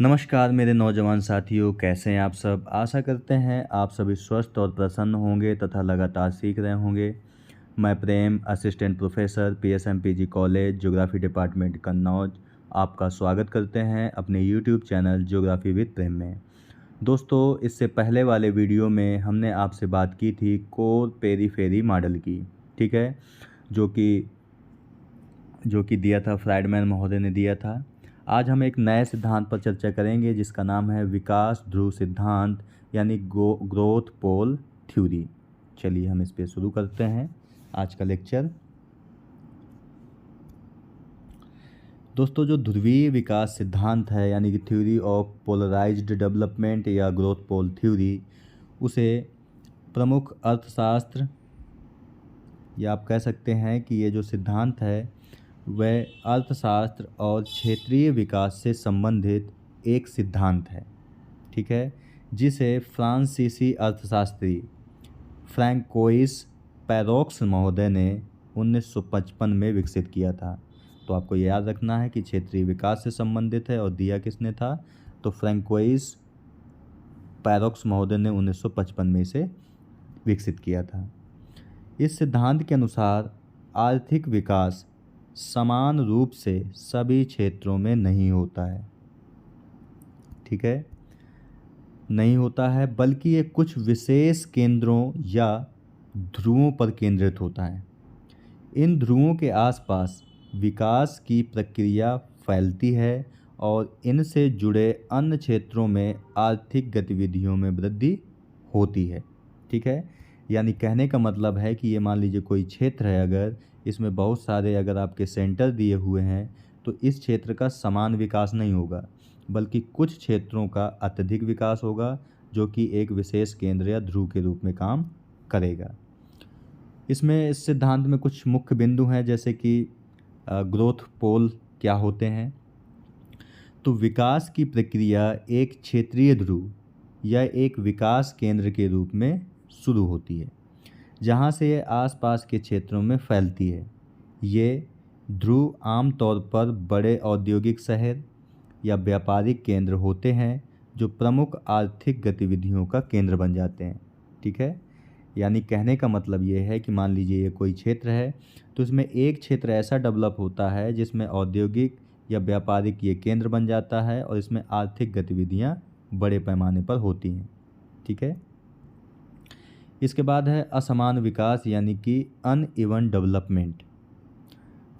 नमस्कार मेरे नौजवान साथियों, कैसे हैं आप सब। आशा करते हैं आप सभी स्वस्थ और प्रसन्न होंगे तथा लगातार सीख रहे होंगे। मैं Prem, assistant professor PSMPG college geography department Kannauj, आपका स्वागत करते हैं अपने YouTube channel geography with Prem में। दोस्तों, इससे पहले वाले वीडियो में हमने आपसे बात की थी कोर पेरीफेरी मॉडल की, ठीक है, जो कि दिया था फ्राइडमैन महोदय ने दिया था। आज हम एक नए सिद्धांत पर चर्चा करेंगे जिसका नाम है विकास ध्रुव सिद्धांत, यानी ग्रोथ पोल थ्योरी। चलिए हम इस पे शुरू करते हैं आज का लेक्चर। दोस्तों, जो ध्रुवीय विकास सिद्धांत है यानी कि थ्योरी ऑफ पोलराइज्ड डेवलपमेंट या ग्रोथ पोल थ्योरी, उसे प्रमुख अर्थशास्त्र या आप कह सकते हैं कि ये जो सिद्धांत है वह अर्थशास्त्र और क्षेत्रीय विकास से संबंधित एक सिद्धांत है, ठीक है, जिसे फ्रांसीसी अर्थशास्त्री फ्रैंकोइस पैरोक्स महोदय ने 1955 में विकसित किया था। तो आपको याद रखना है कि क्षेत्रीय विकास से संबंधित है और दिया किसने था, तो फ्रैंकोइस पैरोक्स महोदय ने 1955 में इसे विकसित किया था। इस सिद्धांत के अनुसार आर्थिक विकास समान रूप से सभी क्षेत्रों में नहीं होता है, ठीक है, नहीं होता है, बल्कि ये कुछ विशेष केंद्रों या ध्रुवों पर केंद्रित होता है। इन ध्रुवों के आसपास विकास की प्रक्रिया फैलती है और इनसे जुड़े अन्य क्षेत्रों में आर्थिक गतिविधियों में वृद्धि होती है, ठीक है। यानी कहने का मतलब है कि ये मान लीजिए कोई क्षेत्र है, अगर इसमें बहुत सारे अगर आपके सेंटर दिए हुए हैं तो इस क्षेत्र का समान विकास नहीं होगा, बल्कि कुछ क्षेत्रों का अत्यधिक विकास होगा जो कि एक विशेष केंद्र या ध्रुव के रूप में काम करेगा। इसमें इस सिद्धांत में कुछ मुख्य बिंदु हैं, जैसे कि ग्रोथ पोल क्या होते हैं। तो विकास की प्रक्रिया एक क्षेत्रीय ध्रुव या एक विकास केंद्र के रूप में शुरू होती है, जहाँ से ये आसपास के क्षेत्रों में फैलती है। ये ध्रुव आमतौर पर बड़े औद्योगिक शहर या व्यापारिक केंद्र होते हैं जो प्रमुख आर्थिक गतिविधियों का केंद्र बन जाते हैं, ठीक है। यानी कहने का मतलब ये है कि मान लीजिए ये कोई क्षेत्र है तो इसमें एक क्षेत्र ऐसा डेवलप होता है जिसमें औद्योगिक या व्यापारिक ये केंद्र बन जाता है और इसमें आर्थिक गतिविधियाँ बड़े पैमाने पर होती हैं, ठीक है। इसके बाद है असमान विकास यानी कि अनइवन डेवलपमेंट।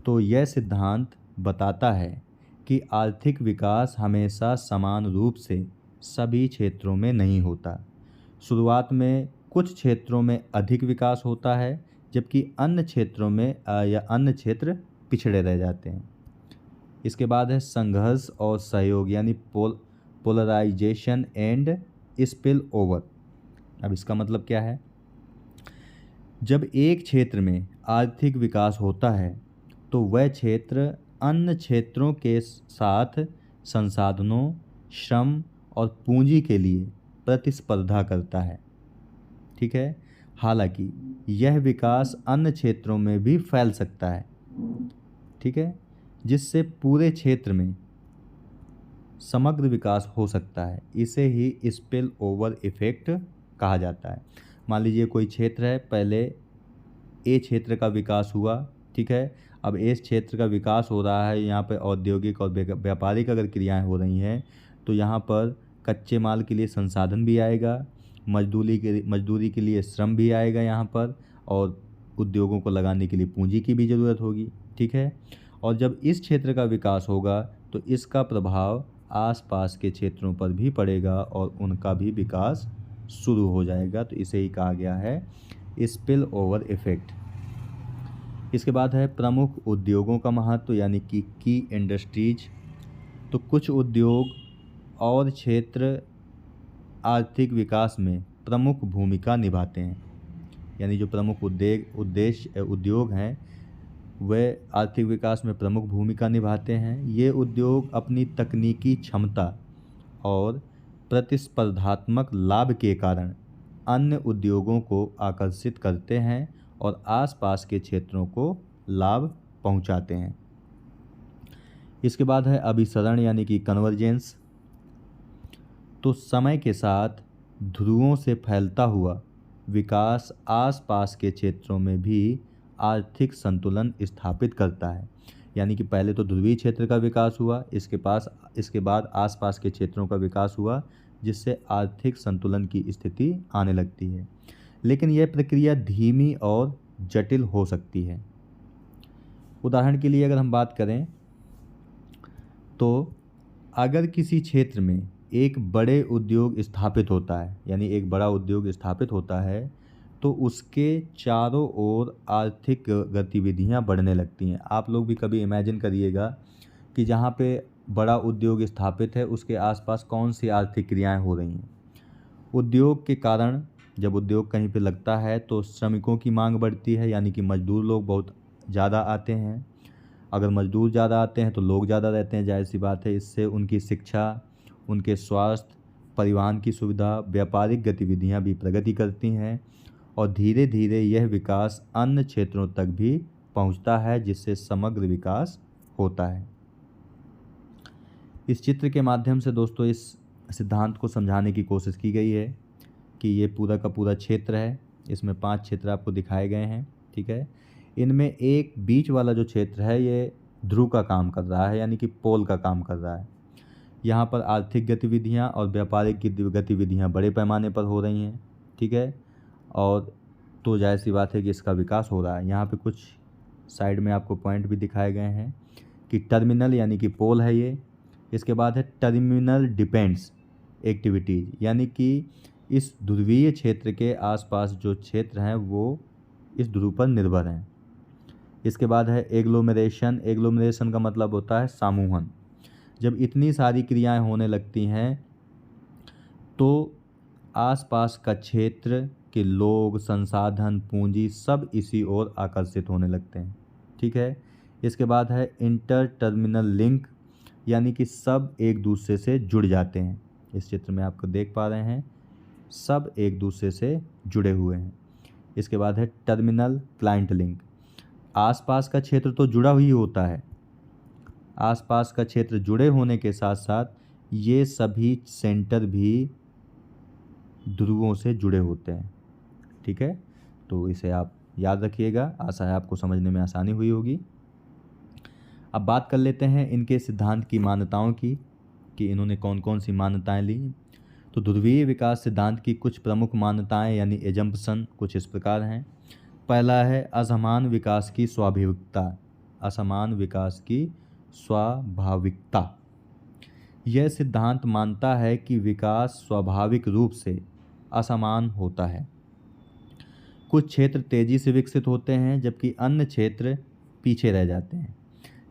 तो यह सिद्धांत बताता है कि आर्थिक विकास हमेशा समान रूप से सभी क्षेत्रों में नहीं होता। शुरुआत में कुछ क्षेत्रों में अधिक विकास होता है जबकि अन्य क्षेत्रों में या अन्य क्षेत्र पिछड़े रह जाते हैं। इसके बाद है संघर्ष और सहयोग यानी पोलराइजेशन एंड स्पिल ओवर। अब इसका मतलब क्या है, जब एक क्षेत्र में आर्थिक विकास होता है तो वह क्षेत्र अन्य क्षेत्रों के साथ संसाधनों, श्रम और पूंजी के लिए प्रतिस्पर्धा करता है, ठीक है। हालांकि यह विकास अन्य क्षेत्रों में भी फैल सकता है, ठीक है, जिससे पूरे क्षेत्र में समग्र विकास हो सकता है। इसे ही स्पिल ओवर इफेक्ट कहा जाता है। मान लीजिए कोई क्षेत्र है, पहले ए क्षेत्र का विकास हुआ, ठीक है, अब इस क्षेत्र का विकास हो रहा है, यहाँ पर औद्योगिक और व्यापारिक अगर क्रियाएं हो रही हैं तो यहाँ पर कच्चे माल के लिए संसाधन भी आएगा, मजदूरी के लिए श्रम भी आएगा यहाँ पर, और उद्योगों को लगाने के लिए पूंजी की भी ज़रूरत होगी, ठीक है। और जब इस क्षेत्र का विकास होगा तो इसका प्रभाव आसपास के क्षेत्रों पर भी पड़ेगा और उनका भी विकास शुरू हो जाएगा। तो इसे ही कहा गया है स्पिल ओवर इफेक्ट। इसके बाद है प्रमुख उद्योगों का महत्व यानी कि की इंडस्ट्रीज। तो कुछ उद्योग और क्षेत्र आर्थिक विकास में प्रमुख भूमिका निभाते हैं, यानी जो प्रमुख उद्योग हैं वे आर्थिक विकास में प्रमुख भूमिका निभाते हैं। ये उद्योग अपनी तकनीकी क्षमता और प्रतिस्पर्धात्मक लाभ के कारण अन्य उद्योगों को आकर्षित करते हैं और आसपास के क्षेत्रों को लाभ पहुंचाते हैं। इसके बाद है अभिसरण यानी कि कन्वर्जेंस। तो समय के साथ ध्रुवों से फैलता हुआ विकास आसपास के क्षेत्रों में भी आर्थिक संतुलन स्थापित करता है। यानी कि पहले तो ध्रुवीय क्षेत्र का विकास हुआ, इसके बाद आसपास के क्षेत्रों का विकास हुआ, जिससे आर्थिक संतुलन की स्थिति आने लगती है। लेकिन यह प्रक्रिया धीमी और जटिल हो सकती है। उदाहरण के लिए अगर हम बात करें तो अगर किसी क्षेत्र में एक बड़े उद्योग स्थापित होता है, यानी एक बड़ा उद्योग स्थापित होता है, तो उसके चारों ओर आर्थिक गतिविधियां बढ़ने लगती हैं। आप लोग भी कभी इमेजिन करिएगा कि जहाँ पे बड़ा उद्योग स्थापित है उसके आसपास कौन सी आर्थिक क्रियाएं हो रही हैं। उद्योग के कारण जब उद्योग कहीं पे लगता है तो श्रमिकों की मांग बढ़ती है, यानी कि मजदूर लोग बहुत ज़्यादा आते हैं। अगर मजदूर ज़्यादा आते हैं तो लोग ज़्यादा रहते हैं, जाहिर सी बात है। इससे उनकी शिक्षा, उनके स्वास्थ्य, परिवहन की सुविधा, व्यापारिक गतिविधियां भी प्रगति करती हैं और धीरे धीरे यह विकास अन्य क्षेत्रों तक भी पहुंचता है, जिससे समग्र विकास होता है। इस चित्र के माध्यम से दोस्तों इस सिद्धांत को समझाने की कोशिश की गई है कि ये पूरा का पूरा क्षेत्र है। इसमें 5 क्षेत्र आपको दिखाए गए हैं, ठीक है। इनमें एक बीच वाला जो क्षेत्र है ये ध्रुव का काम कर रहा है, यानी कि पोल का काम कर रहा है। यहाँ पर आर्थिक गतिविधियाँ और व्यापारिक गतिविधियाँ बड़े पैमाने पर हो रही हैं, ठीक है। और तो जाहिर सी बात है कि इसका विकास हो रहा है। यहाँ पे कुछ साइड में आपको पॉइंट भी दिखाए गए हैं कि टर्मिनल यानी कि पोल है ये। इसके बाद है टर्मिनल डिपेंड्स एक्टिविटीज़, यानी कि इस ध्रुवीय क्षेत्र के आसपास जो क्षेत्र हैं वो इस ध्रुव पर निर्भर हैं। इसके बाद है एग्लोमेरेशन। एग्लोमेरेशन का मतलब होता है समूहन। जब इतनी सारी क्रियाएं होने लगती हैं तो आसपास का क्षेत्र के लोग, संसाधन, पूंजी सब इसी ओर आकर्षित होने लगते हैं, ठीक है। इसके बाद है इंटर टर्मिनल लिंक, यानी कि सब एक दूसरे से जुड़ जाते हैं। इस चित्र में आपको देख पा रहे हैं, सब एक दूसरे से जुड़े हुए हैं। इसके बाद है टर्मिनल क्लाइंट लिंक। आसपास का क्षेत्र तो जुड़ा ही होता है, आसपास का क्षेत्र जुड़े होने के साथ साथ ये सभी सेंटर भी ध्रुवों से जुड़े होते हैं, ठीक है। तो इसे आप याद रखिएगा, आशा है आपको समझने में आसानी हुई होगी। अब बात कर लेते हैं इनके सिद्धांत की मान्यताओं की कि इन्होंने कौन कौन सी मान्यताएं ली। तो ध्रुवीय विकास सिद्धांत की कुछ प्रमुख मान्यताएं यानी एजम्पशन कुछ इस प्रकार हैं। पहला है असमान विकास की स्वाभाविकता। असमान विकास की स्वाभाविकता। यह सिद्धांत मानता है कि विकास स्वाभाविक रूप से असमान होता है। कुछ क्षेत्र तेजी से विकसित होते हैं जबकि अन्य क्षेत्र पीछे रह जाते हैं।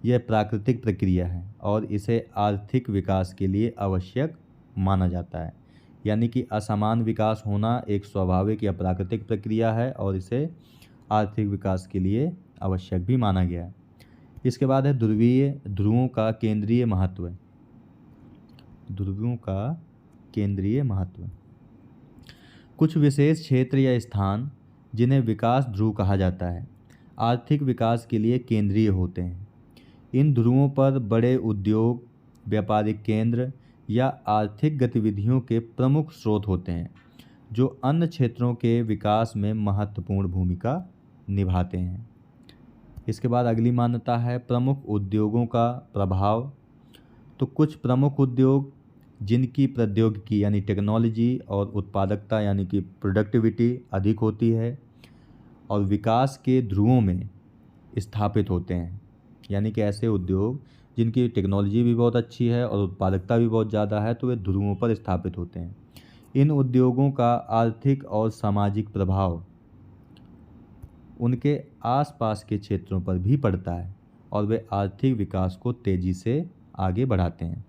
यह प्राकृतिक प्रक्रिया है और इसे आर्थिक विकास के लिए आवश्यक माना जाता है। यानी कि असमान विकास होना एक स्वाभाविक या प्राकृतिक प्रक्रिया है और इसे आर्थिक विकास के लिए आवश्यक भी माना गया है। इसके बाद है ध्रुवों का केंद्रीय महत्व। ध्रुवों का केंद्रीय महत्व। कुछ विशेष क्षेत्र या स्थान जिन्हें विकास ध्रुव कहा जाता है, आर्थिक विकास के लिए केंद्रीय होते हैं। इन ध्रुवों पर बड़े उद्योग, व्यापारिक केंद्र या आर्थिक गतिविधियों के प्रमुख स्रोत होते हैं जो अन्य क्षेत्रों के विकास में महत्वपूर्ण भूमिका निभाते हैं। इसके बाद अगली मान्यता है प्रमुख उद्योगों का प्रभाव। तो कुछ प्रमुख उद्योग जिनकी प्रौद्योगिकी यानी टेक्नोलॉजी और उत्पादकता यानी कि प्रोडक्टिविटी अधिक होती है और विकास के ध्रुवों में स्थापित होते हैं। यानी कि ऐसे उद्योग जिनकी टेक्नोलॉजी भी बहुत अच्छी है और उत्पादकता भी बहुत ज़्यादा है, तो वे ध्रुवों पर स्थापित होते हैं। इन उद्योगों का आर्थिक और सामाजिक प्रभाव उनके आसपास के क्षेत्रों पर भी पड़ता है और वे आर्थिक विकास को तेज़ी से आगे बढ़ाते हैं।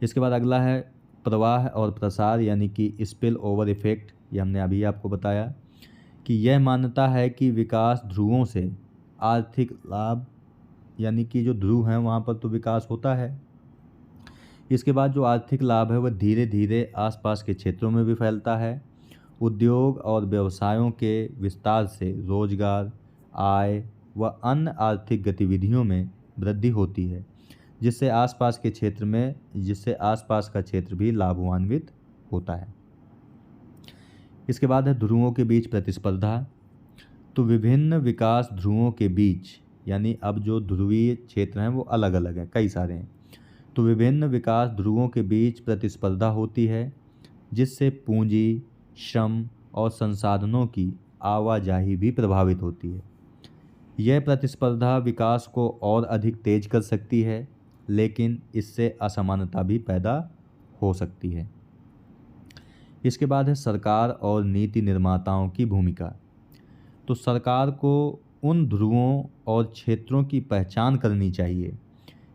इसके बाद अगला है प्रवाह और प्रसार यानी कि स्पिल ओवर इफेक्ट। ये हमने अभी आपको बताया कि यह मान्यता है कि विकास ध्रुवों से आर्थिक लाभ, यानी कि जो ध्रुव हैं वहाँ पर तो विकास होता है, इसके बाद जो आर्थिक लाभ है वह धीरे धीरे आसपास के क्षेत्रों में भी फैलता है। उद्योग और व्यवसायों के विस्तार से रोजगार, आय व अन्य आर्थिक गतिविधियों में वृद्धि होती है, जिससे आसपास का क्षेत्र भी लाभान्वित होता है। इसके बाद है ध्रुवों के बीच प्रतिस्पर्धा। तो विभिन्न विकास ध्रुवों के बीच, यानी अब जो ध्रुवीय क्षेत्र हैं वो अलग अलग हैं, कई सारे हैं, तो विभिन्न विकास ध्रुवों के बीच प्रतिस्पर्धा होती है, जिससे पूंजी, श्रम और संसाधनों की आवाजाही भी प्रभावित होती है। यह प्रतिस्पर्धा विकास को और अधिक तेज कर सकती है, लेकिन इससे असमानता भी पैदा हो सकती है। इसके बाद है सरकार और नीति निर्माताओं की भूमिका। तो सरकार को उन ध्रुवों और क्षेत्रों की पहचान करनी चाहिए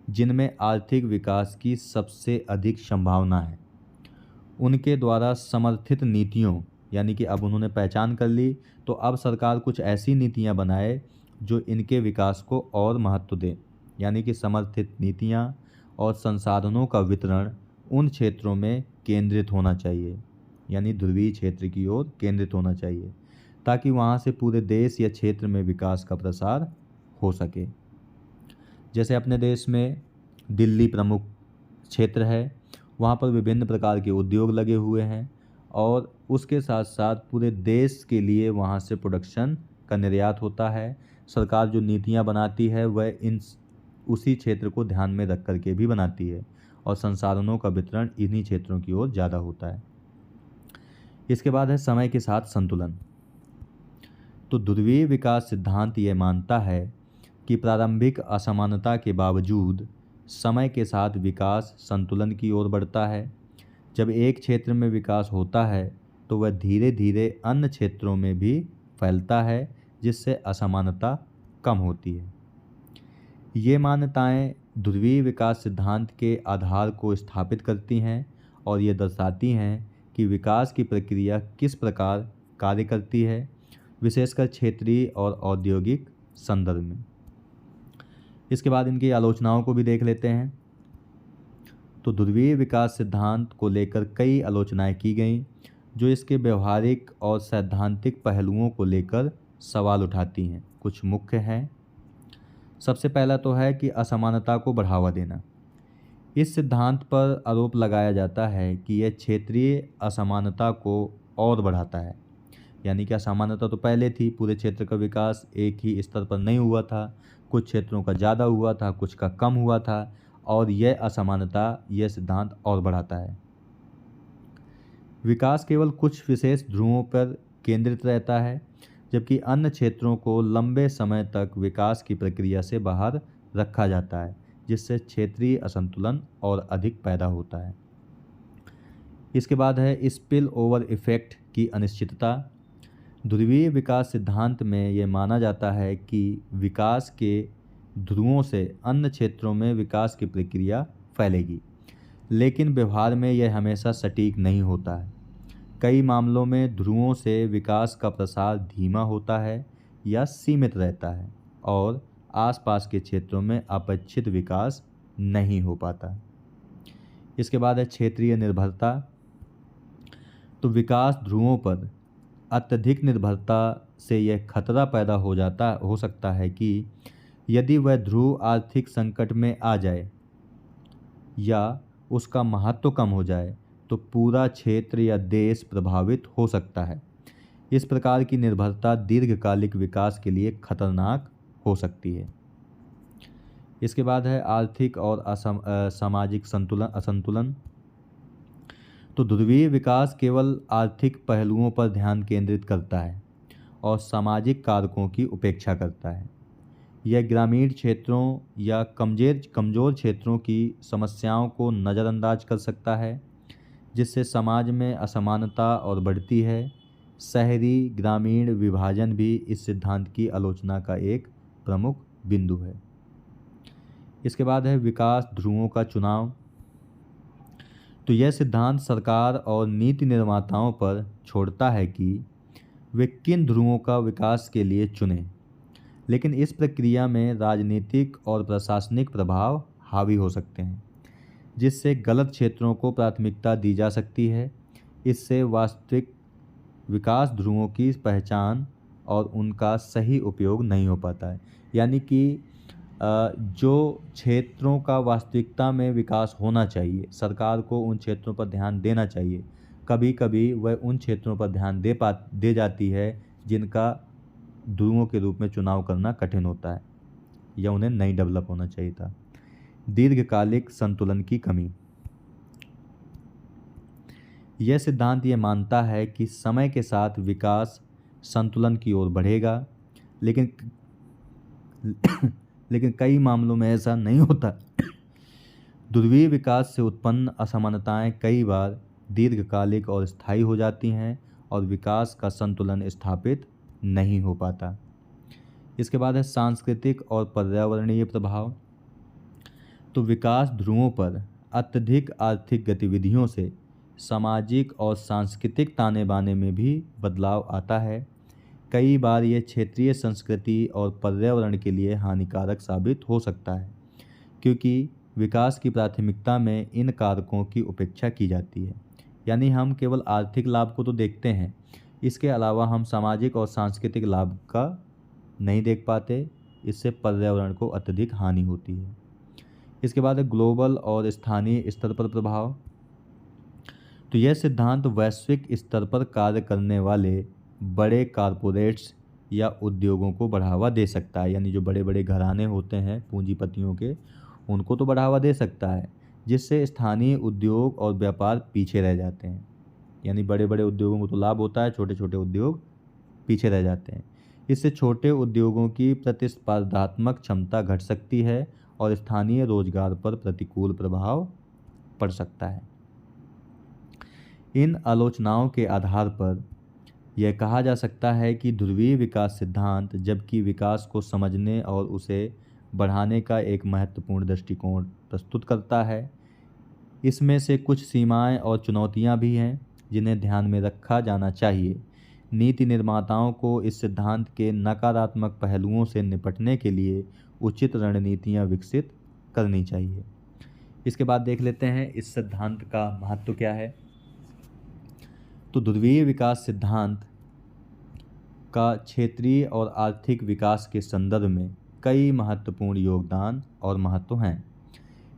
जिनमें आर्थिक विकास की सबसे अधिक संभावना है। उनके द्वारा समर्थित नीतियों, यानी कि अब उन्होंने पहचान कर ली, तो अब सरकार कुछ ऐसी नीतियां बनाए जो इनके विकास को और महत्व दें, यानी कि समर्थित नीतियां और संसाधनों का वितरण उन क्षेत्रों में केंद्रित होना चाहिए, यानी ध्रुवीय क्षेत्र की ओर केंद्रित होना चाहिए, ताकि वहाँ से पूरे देश या क्षेत्र में विकास का प्रसार हो सके। जैसे अपने देश में दिल्ली प्रमुख क्षेत्र है, वहाँ पर विभिन्न प्रकार के उद्योग लगे हुए हैं और उसके साथ साथ पूरे देश के लिए वहाँ से प्रोडक्शन का निर्यात होता है। सरकार जो नीतियाँ बनाती है वह उसी क्षेत्र को ध्यान में रख करके भी बनाती है और संसाधनों का वितरण इन्हीं क्षेत्रों की ओर ज़्यादा होता है। इसके बाद है समय के साथ संतुलन। तो ध्रुवीय विकास सिद्धांत ये मानता है कि प्रारंभिक असमानता के बावजूद समय के साथ विकास संतुलन की ओर बढ़ता है। जब एक क्षेत्र में विकास होता है तो वह धीरे धीरे अन्य क्षेत्रों में भी फैलता है, जिससे असमानता कम होती है। ये मान्यताएं ध्रुवीय विकास सिद्धांत के आधार को स्थापित करती हैं और ये दर्शाती हैं कि विकास की प्रक्रिया किस प्रकार कार्य करती है, विशेषकर क्षेत्रीय और औद्योगिक संदर्भ में। इसके बाद इनकी आलोचनाओं को भी देख लेते हैं। तो ध्रुवीय विकास सिद्धांत को लेकर कई आलोचनाएं की गई जो इसके व्यवहारिक और सैद्धांतिक पहलुओं को लेकर सवाल उठाती हैं। कुछ मुख्य हैं। सबसे पहला तो है कि असमानता को बढ़ावा देना। इस सिद्धांत पर आरोप लगाया जाता है कि यह क्षेत्रीय असमानता को और बढ़ाता है, यानी कि असमानता तो पहले थी, पूरे क्षेत्र का विकास एक ही स्तर पर नहीं हुआ था, कुछ क्षेत्रों का ज़्यादा हुआ था, कुछ का कम हुआ था, और यह असमानता यह सिद्धांत और बढ़ाता है। विकास केवल कुछ विशेष ध्रुवों पर केंद्रित रहता है, जबकि अन्य क्षेत्रों को लंबे समय तक विकास की प्रक्रिया से बाहर रखा जाता है, जिससे क्षेत्रीय असंतुलन और अधिक पैदा होता है। इसके बाद है स्पिल ओवर इफेक्ट की अनिश्चितता। ध्रुवीय विकास सिद्धांत में ये माना जाता है कि विकास के ध्रुवों से अन्य क्षेत्रों में विकास की प्रक्रिया फैलेगी, लेकिन व्यवहार में यह हमेशा सटीक नहीं होता है। कई मामलों में ध्रुवों से विकास का प्रसार धीमा होता है या सीमित रहता है और आसपास के क्षेत्रों में अपेक्षित विकास नहीं हो पाता। इसके बाद है क्षेत्रीय निर्भरता। तो विकास ध्रुवों पर अत्यधिक निर्भरता से यह खतरा पैदा हो सकता है कि यदि वह ध्रुव आर्थिक संकट में आ जाए या उसका महत्व कम हो जाए तो पूरा क्षेत्र या देश प्रभावित हो सकता है। इस प्रकार की निर्भरता दीर्घकालिक विकास के लिए खतरनाक हो सकती है। इसके बाद है आर्थिक और सामाजिक असंतुलन। तो ध्रुवीय विकास केवल आर्थिक पहलुओं पर ध्यान केंद्रित करता है और सामाजिक कारकों की उपेक्षा करता है। यह ग्रामीण क्षेत्रों या कमज़ोर क्षेत्रों की समस्याओं को नज़रअंदाज कर सकता है, जिससे समाज में असमानता और बढ़ती है। शहरी ग्रामीण विभाजन भी इस सिद्धांत की आलोचना का एक प्रमुख बिंदु है। इसके बाद है विकास ध्रुवों का चुनाव। तो यह सिद्धांत सरकार और नीति निर्माताओं पर छोड़ता है कि वे किन ध्रुवों का विकास के लिए चुनें, लेकिन इस प्रक्रिया में राजनीतिक और प्रशासनिक प्रभाव हावी हो सकते हैं, जिससे गलत क्षेत्रों को प्राथमिकता दी जा सकती है। इससे वास्तविक विकास ध्रुवों की पहचान और उनका सही उपयोग नहीं हो पाता है। यानी कि जो क्षेत्रों का वास्तविकता में विकास होना चाहिए, सरकार को उन क्षेत्रों पर ध्यान देना चाहिए। कभी कभी वह उन क्षेत्रों पर ध्यान दे जाती है जिनका ध्रुवों के रूप में चुनाव करना कठिन होता है या उन्हें नहीं डेवलप होना चाहिए था। दीर्घकालिक संतुलन की कमी। यह सिद्धांत ये मानता है कि समय के साथ विकास संतुलन की ओर बढ़ेगा, लेकिन लेकिन कई मामलों में ऐसा नहीं होता। ध्रुवीय विकास से उत्पन्न असमानताएं कई बार दीर्घकालिक और स्थायी हो जाती हैं और विकास का संतुलन स्थापित नहीं हो पाता। इसके बाद है सांस्कृतिक और पर्यावरणीय प्रभाव। तो विकास ध्रुवों पर अत्यधिक आर्थिक गतिविधियों से सामाजिक और सांस्कृतिक ताने बाने में भी बदलाव आता है। कई बार ये क्षेत्रीय संस्कृति और पर्यावरण के लिए हानिकारक साबित हो सकता है, क्योंकि विकास की प्राथमिकता में इन कारकों की उपेक्षा की जाती है। यानी हम केवल आर्थिक लाभ को तो देखते हैं, इसके अलावा हम सामाजिक और सांस्कृतिक लाभ का नहीं देख पाते। इससे पर्यावरण को अत्यधिक हानि होती है। इसके बाद है ग्लोबल और स्थानीय स्तर पर प्रभाव। तो यह सिद्धांत वैश्विक स्तर पर कार्य करने वाले बड़े कारपोरेट्स या उद्योगों को बढ़ावा दे सकता है। यानी जो बड़े बड़े घराने होते हैं पूंजीपतियों के, उनको तो बढ़ावा दे सकता है, जिससे स्थानीय उद्योग और व्यापार पीछे रह जाते हैं। यानी बड़े बड़े उद्योगों को तो लाभ होता है, छोटे छोटे उद्योग पीछे रह जाते हैं। इससे छोटे उद्योगों की प्रतिस्पर्धात्मक क्षमता घट सकती है और स्थानीय रोजगार पर प्रतिकूल प्रभाव पड़ सकता है। इन आलोचनाओं के आधार पर यह कहा जा सकता है कि ध्रुवीय विकास सिद्धांत, जबकि विकास को समझने और उसे बढ़ाने का एक महत्वपूर्ण दृष्टिकोण प्रस्तुत करता है, इसमें से कुछ सीमाएं और चुनौतियां भी हैं जिन्हें ध्यान में रखा जाना चाहिए। नीति निर्माताओं को इस सिद्धांत के नकारात्मक पहलुओं से निपटने के लिए उचित रणनीतियां विकसित करनी चाहिए। इसके बाद देख लेते हैं इस सिद्धांत का महत्व क्या है। तो ध्रुवीय विकास सिद्धांत का क्षेत्रीय और आर्थिक विकास के संदर्भ में कई महत्वपूर्ण योगदान और महत्व हैं।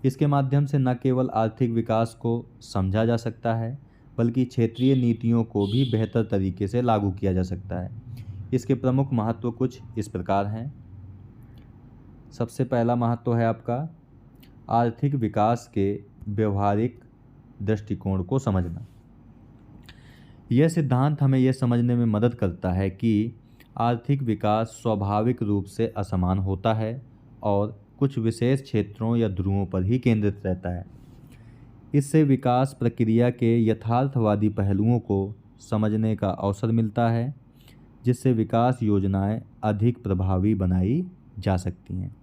इसके माध्यम से न केवल आर्थिक विकास को समझा जा सकता है, बल्कि क्षेत्रीय नीतियों को भी बेहतर तरीके से लागू किया जा सकता है। इसके प्रमुख महत्व कुछ इस प्रकार हैं। सबसे पहला महत्व है आपका आर्थिक विकास के व्यवहारिक दृष्टिकोण को समझना। यह सिद्धांत हमें यह समझने में मदद करता है कि आर्थिक विकास स्वाभाविक रूप से असमान होता है और कुछ विशेष क्षेत्रों या ध्रुवों पर ही केंद्रित रहता है। इससे विकास प्रक्रिया के यथार्थवादी पहलुओं को समझने का अवसर मिलता है, जिससे विकास योजनाएं अधिक प्रभावी बनाई जा सकती हैं।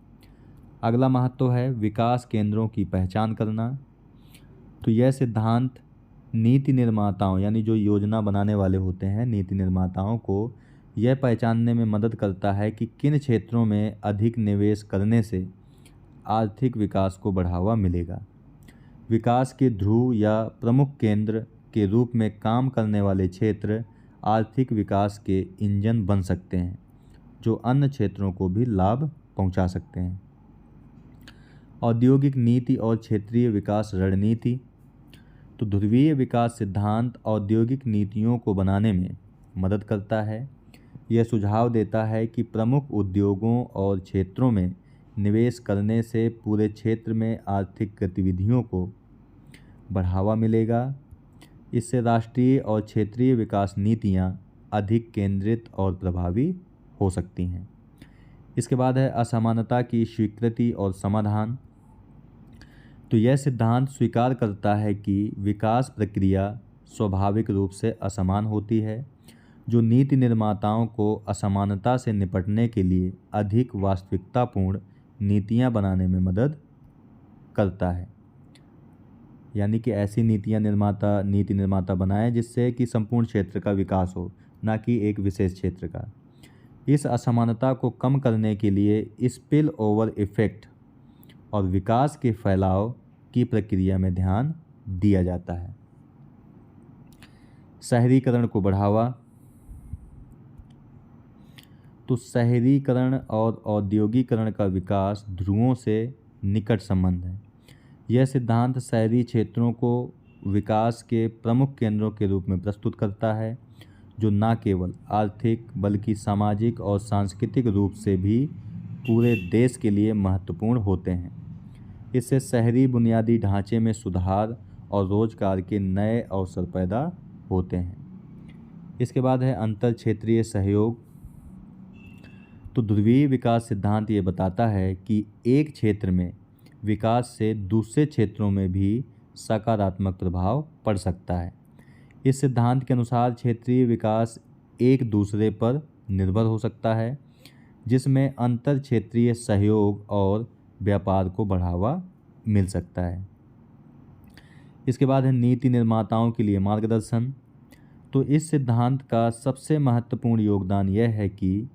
अगला महत्व है विकास केंद्रों की पहचान करना। तो यह सिद्धांत नीति निर्माताओं, यानी जो योजना बनाने वाले होते हैं, नीति निर्माताओं को यह पहचानने में मदद करता है कि किन क्षेत्रों में अधिक निवेश करने से आर्थिक विकास को बढ़ावा मिलेगा। विकास के ध्रुव या प्रमुख केंद्र के रूप में काम करने वाले क्षेत्र आर्थिक विकास के इंजन बन सकते हैं, जो अन्य क्षेत्रों को भी लाभ पहुंचा सकते हैं। औद्योगिक नीति और क्षेत्रीय विकास रणनीति। तो ध्रुवीय विकास सिद्धांत औद्योगिक नीतियों को बनाने में मदद करता है। यह सुझाव देता है कि प्रमुख उद्योगों और क्षेत्रों में निवेश करने से पूरे क्षेत्र में आर्थिक गतिविधियों को बढ़ावा मिलेगा। इससे राष्ट्रीय और क्षेत्रीय विकास नीतियां अधिक केंद्रित और प्रभावी हो सकती हैं। इसके बाद है असमानता की स्वीकृति और समाधान। तो यह सिद्धांत स्वीकार करता है कि विकास प्रक्रिया स्वाभाविक रूप से असमान होती है, जो नीति निर्माताओं को असमानता से निपटने के लिए अधिक वास्तविकतापूर्ण नीतियां बनाने में मदद करता है। यानी कि ऐसी नीति निर्माता बनाएं जिससे कि संपूर्ण क्षेत्र का विकास हो, ना कि एक विशेष क्षेत्र का। इस असमानता को कम करने के लिए स्पिल ओवर इफेक्ट और विकास के फैलाव की प्रक्रिया में ध्यान दिया जाता है। शहरीकरण को बढ़ावा। तो शहरीकरण और औद्योगिकरण का विकास ध्रुवों से निकट संबंध है। यह सिद्धांत शहरी क्षेत्रों को विकास के प्रमुख केंद्रों के रूप में प्रस्तुत करता है, जो न केवल आर्थिक बल्कि सामाजिक और सांस्कृतिक रूप से भी पूरे देश के लिए महत्वपूर्ण होते हैं। इससे शहरी बुनियादी ढांचे में सुधार और रोजगार के नए अवसर पैदा होते हैं। इसके बाद है अंतर क्षेत्रीय सहयोग। तो ध्रुवीय विकास सिद्धांत ये बताता है कि एक क्षेत्र में विकास से दूसरे क्षेत्रों में भी सकारात्मक प्रभाव पड़ सकता है। इस सिद्धांत के अनुसार क्षेत्रीय विकास एक दूसरे पर निर्भर हो सकता है, जिसमें अंतर क्षेत्रीय सहयोग और व्यापार को बढ़ावा मिल सकता है। इसके बाद है नीति निर्माताओं के लिए मार्गदर्शन। तो इस सिद्धांत का सबसे महत्वपूर्ण योगदान यह है कि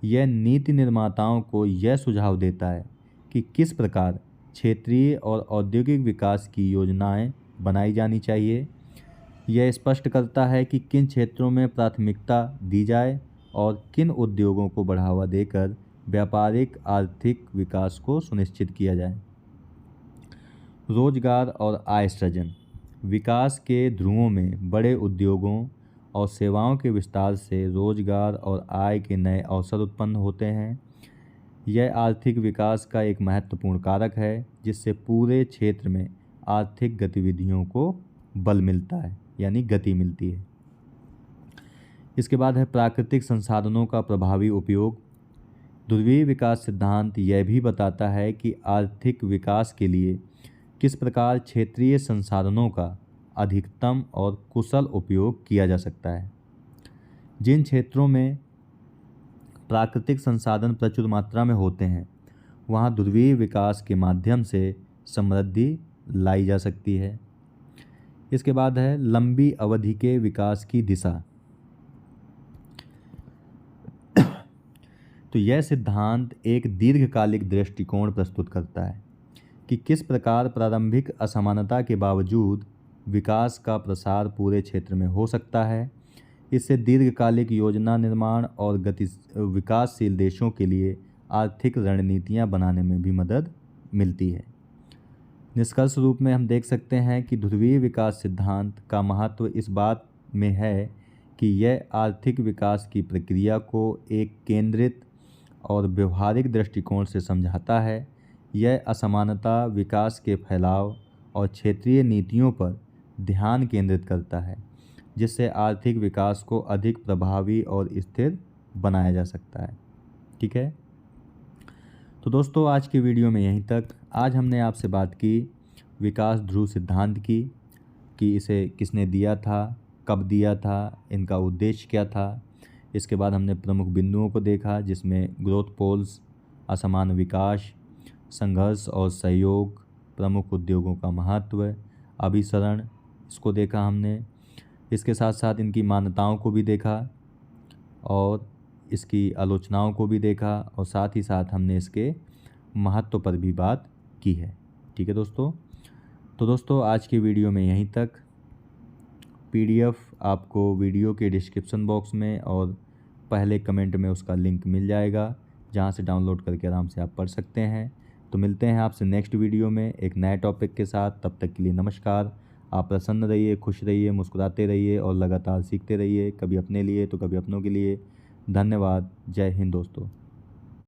यह नीति निर्माताओं को यह सुझाव देता है कि किस प्रकार क्षेत्रीय और औद्योगिक विकास की योजनाएं बनाई जानी चाहिए। यह स्पष्ट करता है कि किन क्षेत्रों में प्राथमिकता दी जाए और किन उद्योगों को बढ़ावा देकर व्यापारिक आर्थिक विकास को सुनिश्चित किया जाए। रोजगार और आय सृजन। विकास के ध्रुवों में बड़े उद्योगों और सेवाओं के विस्तार से रोजगार और आय के नए अवसर उत्पन्न होते हैं। यह आर्थिक विकास का एक महत्वपूर्ण कारक है, जिससे पूरे क्षेत्र में आर्थिक गतिविधियों को बल मिलता है, यानी गति मिलती है। इसके बाद है प्राकृतिक संसाधनों का प्रभावी उपयोग। ध्रुवीय विकास सिद्धांत यह भी बताता है कि आर्थिक विकास के लिए किस प्रकार क्षेत्रीय संसाधनों का अधिकतम और कुशल उपयोग किया जा सकता है। जिन क्षेत्रों में प्राकृतिक संसाधन प्रचुर मात्रा में होते हैं, वहाँ ध्रुवीय विकास के माध्यम से समृद्धि लाई जा सकती है। इसके बाद है लंबी अवधि के विकास की दिशा। तो यह सिद्धांत एक दीर्घकालिक दृष्टिकोण प्रस्तुत करता है कि किस प्रकार प्रारंभिक असमानता के बावजूद विकास का प्रसार पूरे क्षेत्र में हो सकता है। इससे दीर्घकालिक योजना निर्माण और विकासशील देशों के लिए आर्थिक रणनीतियां बनाने में भी मदद मिलती है। निष्कर्ष रूप में हम देख सकते हैं कि ध्रुवीय विकास सिद्धांत का महत्व इस बात में है कि यह आर्थिक विकास की प्रक्रिया को एक केंद्रित और व्यवहारिक दृष्टिकोण से समझाता है। यह असमानता, विकास के फैलाव और क्षेत्रीय नीतियों पर ध्यान केंद्रित करता है, जिससे आर्थिक विकास को अधिक प्रभावी और स्थिर बनाया जा सकता है। ठीक है, तो दोस्तों आज की वीडियो में यहीं तक। आज हमने आपसे बात की विकास ध्रुव सिद्धांत की, कि इसे किसने दिया था, कब दिया था, इनका उद्देश्य क्या था। इसके बाद हमने प्रमुख बिंदुओं को देखा, जिसमें ग्रोथ पोल्स, असमान विकास, संघर्ष और सहयोग, प्रमुख उद्योगों का महत्व, अभिसरण, इसको देखा हमने। इसके साथ साथ इनकी मान्यताओं को भी देखा और इसकी आलोचनाओं को भी देखा, और साथ ही साथ हमने इसके महत्व पर भी बात की है। ठीक है दोस्तों, तो दोस्तों आज की वीडियो में यहीं तक। PDF आपको वीडियो के डिस्क्रिप्शन बॉक्स में और पहले कमेंट में उसका लिंक मिल जाएगा, जहां से डाउनलोड करके आराम से आप पढ़ सकते हैं। तो मिलते हैं आपसे नेक्स्ट वीडियो में एक नए टॉपिक के साथ। तब तक के लिए नमस्कार। आप प्रसन्न रहिए, खुश रहिए, मुस्कुराते रहिए और लगातार सीखते रहिए, कभी अपने लिए तो कभी अपनों के लिए। धन्यवाद। जय हिंद दोस्तों।